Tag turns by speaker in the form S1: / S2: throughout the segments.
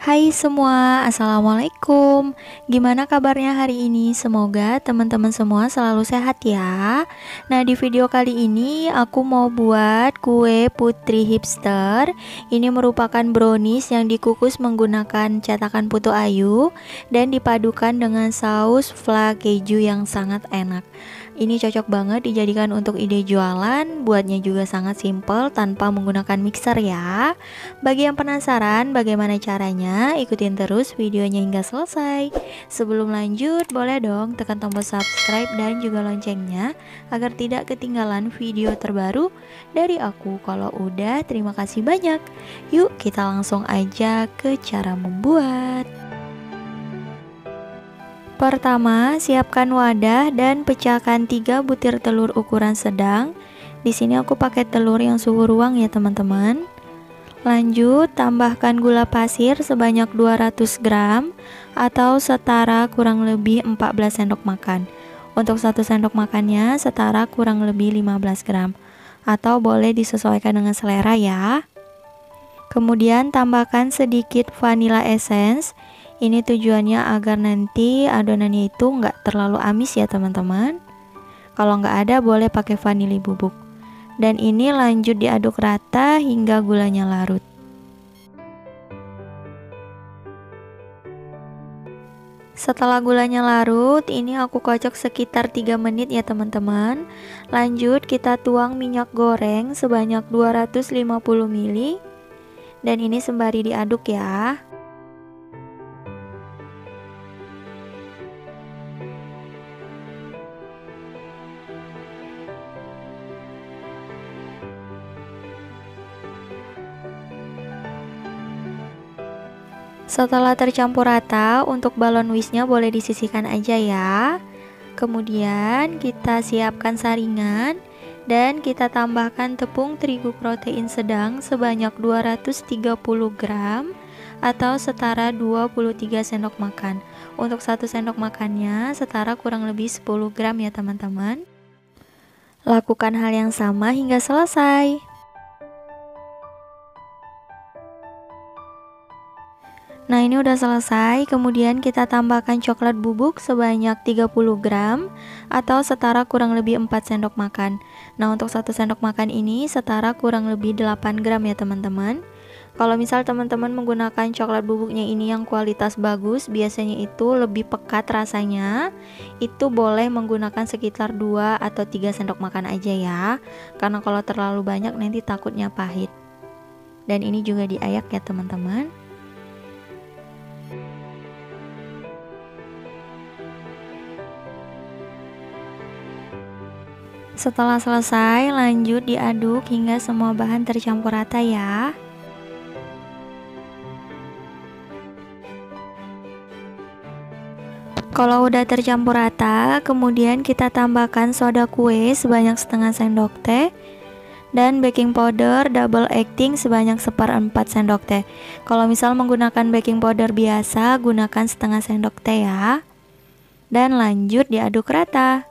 S1: Hai semua, Assalamualaikum. Gimana kabarnya hari ini? Semoga teman-teman semua selalu sehat ya. Nah, di video kali ini aku mau buat kue putri hipster. Ini merupakan brownies yang dikukus menggunakan cetakan putu ayu dan dipadukan dengan saus flan keju yang sangat enak. Ini cocok banget dijadikan untuk ide jualan. Buatnya juga sangat simple tanpa menggunakan mixer ya. Bagi yang penasaran bagaimana caranya, ikutin terus videonya hingga selesai. Sebelum lanjut, boleh dong tekan tombol subscribe dan juga loncengnya agar tidak ketinggalan video terbaru dari aku. Kalau udah, terima kasih banyak. Yuk kita langsung aja ke cara membuat. Pertama, siapkan wadah dan pecahkan 3 butir telur ukuran sedang. Di sini aku pakai telur yang suhu ruang ya teman-teman. Lanjut, tambahkan gula pasir sebanyak 200 gram atau setara kurang lebih 14 sendok makan. Untuk 1 sendok makannya setara kurang lebih 15 gram atau boleh disesuaikan dengan selera ya. Kemudian tambahkan sedikit vanilla essence. Ini tujuannya agar nanti adonannya itu nggak terlalu amis ya teman-teman. Kalau nggak ada boleh pakai vanili bubuk. Dan ini lanjut diaduk rata hingga gulanya larut. Setelah gulanya larut, ini aku kocok sekitar 3 menit ya teman-teman. Lanjut kita tuang minyak goreng sebanyak 250 ml. Dan ini sembari diaduk ya. Setelah tercampur rata, untuk balon whisknya boleh disisihkan aja ya. Kemudian kita siapkan saringan dan kita tambahkan tepung terigu protein sedang sebanyak 230 gram atau setara 23 sendok makan. Untuk 1 sendok makannya setara kurang lebih 10 gram ya teman-teman. Lakukan hal yang sama hingga selesai. Nah, ini udah selesai. Kemudian kita tambahkan coklat bubuk sebanyak 30 gram atau setara kurang lebih 4 sendok makan. Nah, untuk 1 sendok makan ini setara kurang lebih 8 gram ya teman-teman. Kalau misal teman-teman menggunakan coklat bubuknya ini yang kualitas bagus, biasanya itu lebih pekat rasanya, itu boleh menggunakan sekitar 2 atau 3 sendok makan aja ya. Karena kalau terlalu banyak nanti takutnya pahit. Dan ini juga diayak ya teman-teman. Setelah selesai, lanjut diaduk hingga semua bahan tercampur rata ya. Kalau udah tercampur rata, kemudian kita tambahkan soda kue sebanyak setengah sendok teh dan baking powder double acting sebanyak 1/4 sendok teh. Kalau misal menggunakan baking powder biasa, gunakan setengah sendok teh ya. Dan lanjut diaduk rata.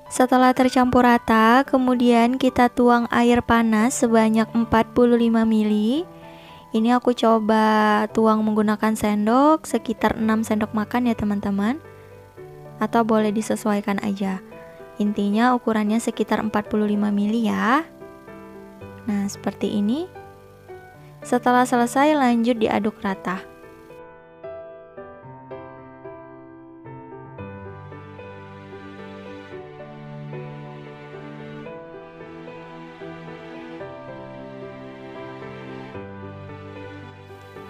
S1: Setelah tercampur rata, kemudian kita tuang air panas sebanyak 45 ml. Ini aku coba tuang menggunakan sendok sekitar 6 sendok makan ya teman-teman. Atau boleh disesuaikan aja. Intinya ukurannya sekitar 45 ml ya. Nah, seperti ini. Setelah selesai lanjut diaduk rata.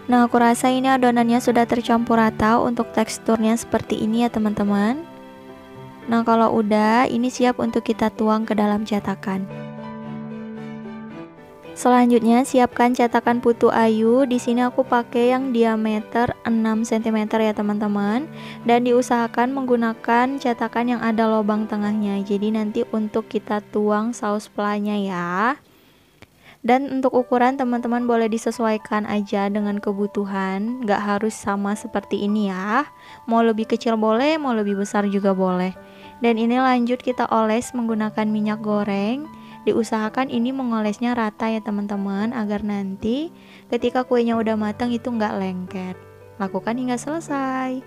S1: Nah, aku rasa ini adonannya sudah tercampur rata untuk teksturnya seperti ini ya teman-teman. Nah, kalau udah, ini siap untuk kita tuang ke dalam cetakan. Selanjutnya, siapkan cetakan putu ayu. Di sini aku pakai yang diameter 6 cm ya teman-teman. Dan diusahakan menggunakan cetakan yang ada lubang tengahnya. Jadi nanti untuk kita tuang saus flannya ya. Dan untuk ukuran teman-teman boleh disesuaikan aja dengan kebutuhan, nggak harus sama seperti ini ya. Mau lebih kecil boleh, mau lebih besar juga boleh. Dan ini lanjut kita oles menggunakan minyak goreng. Diusahakan ini mengolesnya rata ya teman-teman, agar nanti ketika kuenya udah matang itu nggak lengket. Lakukan hingga selesai.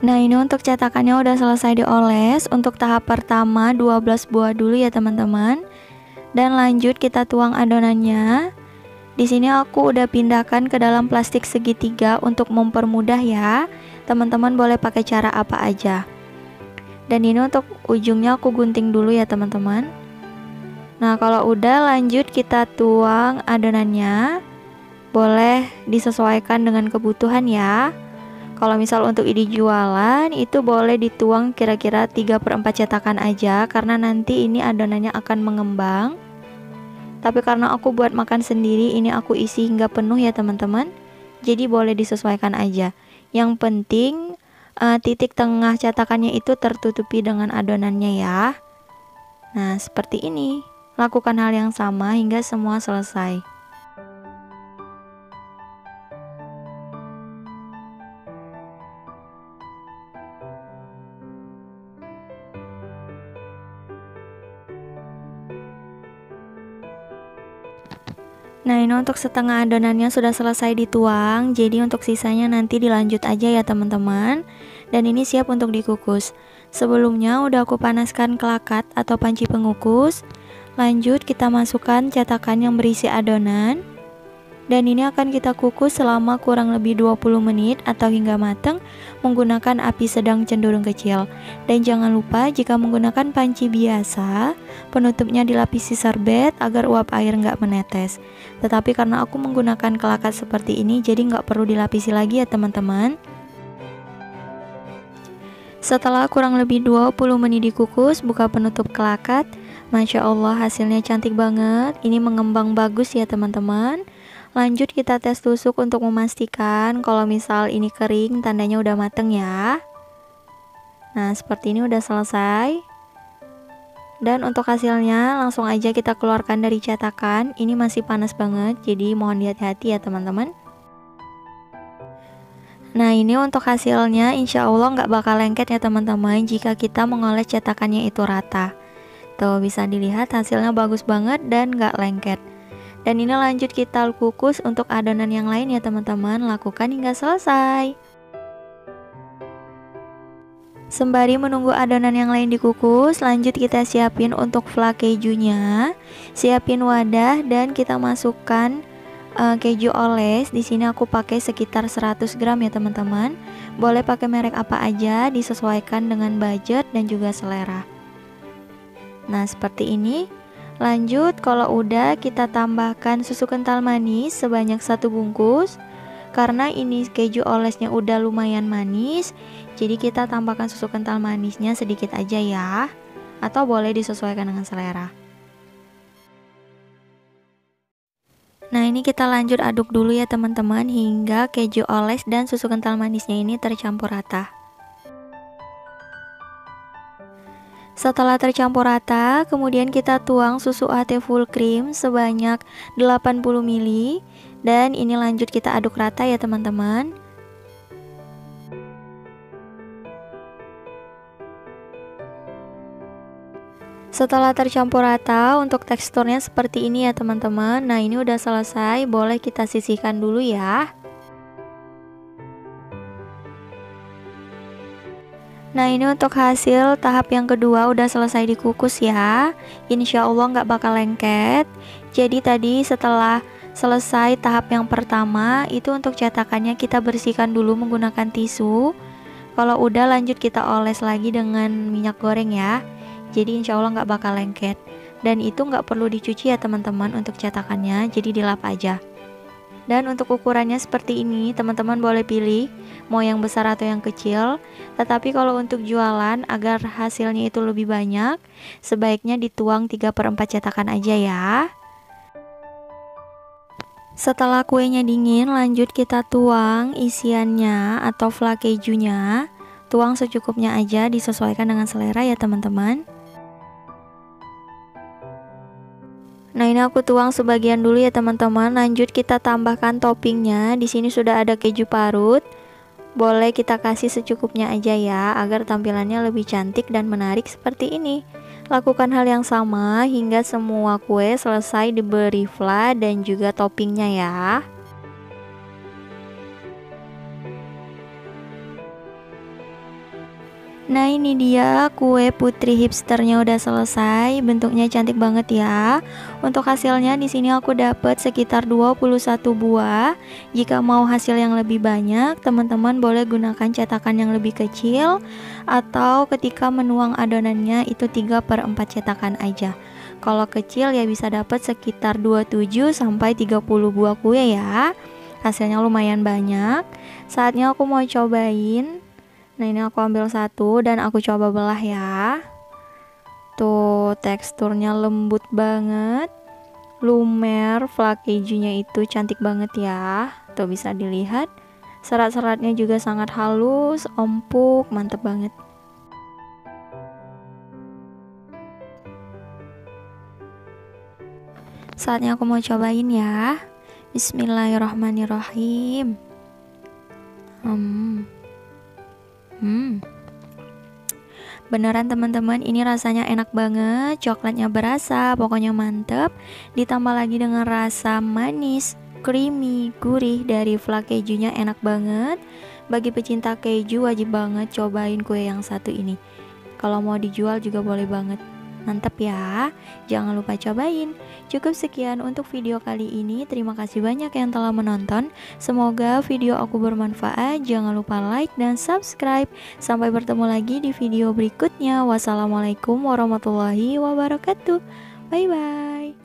S1: Nah, ini untuk cetakannya udah selesai dioles. Untuk tahap pertama 12 buah dulu ya teman-teman. Dan lanjut kita tuang adonannya. Di sini aku udah pindahkan ke dalam plastik segitiga untuk mempermudah ya. Teman-teman boleh pakai cara apa aja. Dan ini untuk ujungnya aku gunting dulu ya teman-teman. Nah, kalau udah lanjut kita tuang adonannya. Boleh disesuaikan dengan kebutuhan ya. Kalau misal untuk ide jualan itu boleh dituang kira-kira 3/4 cetakan aja, karena nanti ini adonannya akan mengembang. Tapi karena aku buat makan sendiri, ini aku isi hingga penuh ya teman-teman. Jadi boleh disesuaikan aja. Yang penting titik tengah cetakannya itu tertutupi dengan adonannya ya. Nah, seperti ini. Lakukan hal yang sama hingga semua selesai. Nah, ini untuk setengah adonannya sudah selesai dituang. Jadi untuk sisanya nanti dilanjut aja ya teman-teman. Dan ini siap untuk dikukus. Sebelumnya udah aku panaskan kelakat atau panci pengukus. Lanjut kita masukkan cetakan yang berisi adonan. Dan ini akan kita kukus selama kurang lebih 20 menit atau hingga matang menggunakan api sedang cenderung kecil. Dan jangan lupa jika menggunakan panci biasa, penutupnya dilapisi serbet agar uap air nggak menetes. Tetapi karena aku menggunakan kelakat seperti ini, jadi nggak perlu dilapisi lagi ya teman-teman. Setelah kurang lebih 20 menit dikukus, buka penutup kelakat. Masya Allah, hasilnya cantik banget. Ini mengembang bagus ya teman-teman. Lanjut kita tes tusuk untuk memastikan kalau misal ini kering, tandanya udah mateng ya. Nah, seperti ini udah selesai. Dan untuk hasilnya langsung aja kita keluarkan dari cetakan. Ini masih panas banget, jadi mohon hati-hati ya teman-teman. Nah, ini untuk hasilnya insya Allah nggak bakal lengket ya teman-teman jika kita mengoles cetakannya itu rata. Tuh, bisa dilihat hasilnya bagus banget dan nggak lengket. Dan ini lanjut kita kukus untuk adonan yang lain ya teman-teman. Lakukan hingga selesai. Sembari menunggu adonan yang lain dikukus, lanjut kita siapin untuk flak kejunya. Siapin wadah dan kita masukkan keju oles. Di sini aku pakai sekitar 100 gram ya teman-teman. Boleh pakai merek apa aja, disesuaikan dengan budget dan juga selera. Nah, seperti ini. Lanjut, kalau udah kita tambahkan susu kental manis sebanyak 1 bungkus. Karena ini keju olesnya udah lumayan manis, jadi kita tambahkan susu kental manisnya sedikit aja ya. Atau boleh disesuaikan dengan selera. Nah, ini kita lanjut aduk dulu ya teman-teman hingga keju oles dan susu kental manisnya ini tercampur rata. Setelah tercampur rata, kemudian kita tuang susu AT full cream sebanyak 80 ml dan ini lanjut kita aduk rata ya teman-teman. Setelah tercampur rata, untuk teksturnya seperti ini ya teman-teman. Nah, ini udah selesai, boleh kita sisihkan dulu ya. Nah, ini untuk hasil tahap yang kedua udah selesai dikukus ya. Insya Allah nggak bakal lengket. Jadi tadi setelah selesai tahap yang pertama, itu untuk cetakannya kita bersihkan dulu menggunakan tisu. Kalau udah lanjut kita oles lagi dengan minyak goreng ya. Jadi insya Allah nggak bakal lengket. Dan itu nggak perlu dicuci ya teman-teman untuk cetakannya, jadi dilap aja. Dan untuk ukurannya seperti ini, teman-teman boleh pilih mau yang besar atau yang kecil. Tetapi kalau untuk jualan agar hasilnya itu lebih banyak, sebaiknya dituang 3/4 cetakan aja ya. Setelah kuenya dingin, lanjut kita tuang isiannya atau flak kejunya. Tuang secukupnya aja, disesuaikan dengan selera ya teman-teman. Nah, ini aku tuang sebagian dulu ya teman-teman. Lanjut kita tambahkan toppingnya. Di sini sudah ada keju parut. Boleh kita kasih secukupnya aja ya, agar tampilannya lebih cantik dan menarik seperti ini. Lakukan hal yang sama hingga semua kue selesai diberi fla dan juga toppingnya ya. Nah, ini dia kue putri hipsternya udah selesai. Bentuknya cantik banget ya. Untuk hasilnya di sini aku dapat sekitar 21 buah. Jika mau hasil yang lebih banyak, teman-teman boleh gunakan cetakan yang lebih kecil, atau ketika menuang adonannya itu 3/4 cetakan aja. Kalau kecil ya bisa dapat sekitar 27 sampai 30 buah kue ya. Hasilnya lumayan banyak. Saatnya aku mau cobain. Nah, ini aku ambil satu dan aku coba belah ya. Tuh, teksturnya lembut banget, lumer, flake kejunya itu cantik banget ya. Tuh bisa dilihat, serat-seratnya juga sangat halus, empuk, mantep banget. Saatnya aku mau cobain ya. Bismillahirrahmanirrahim. Beneran teman-teman, ini rasanya enak banget, coklatnya berasa, pokoknya mantep. Ditambah lagi dengan rasa manis, creamy, gurih dari flake kejunya enak banget. Bagi pecinta keju wajib banget cobain kue yang satu ini. Kalau mau dijual juga boleh banget. Mantap ya, jangan lupa cobain. Cukup sekian untuk video kali ini. Terima kasih banyak yang telah menonton. Semoga video aku bermanfaat. Jangan lupa like dan subscribe. Sampai bertemu lagi di video berikutnya. Wassalamualaikum warahmatullahi wabarakatuh. Bye bye.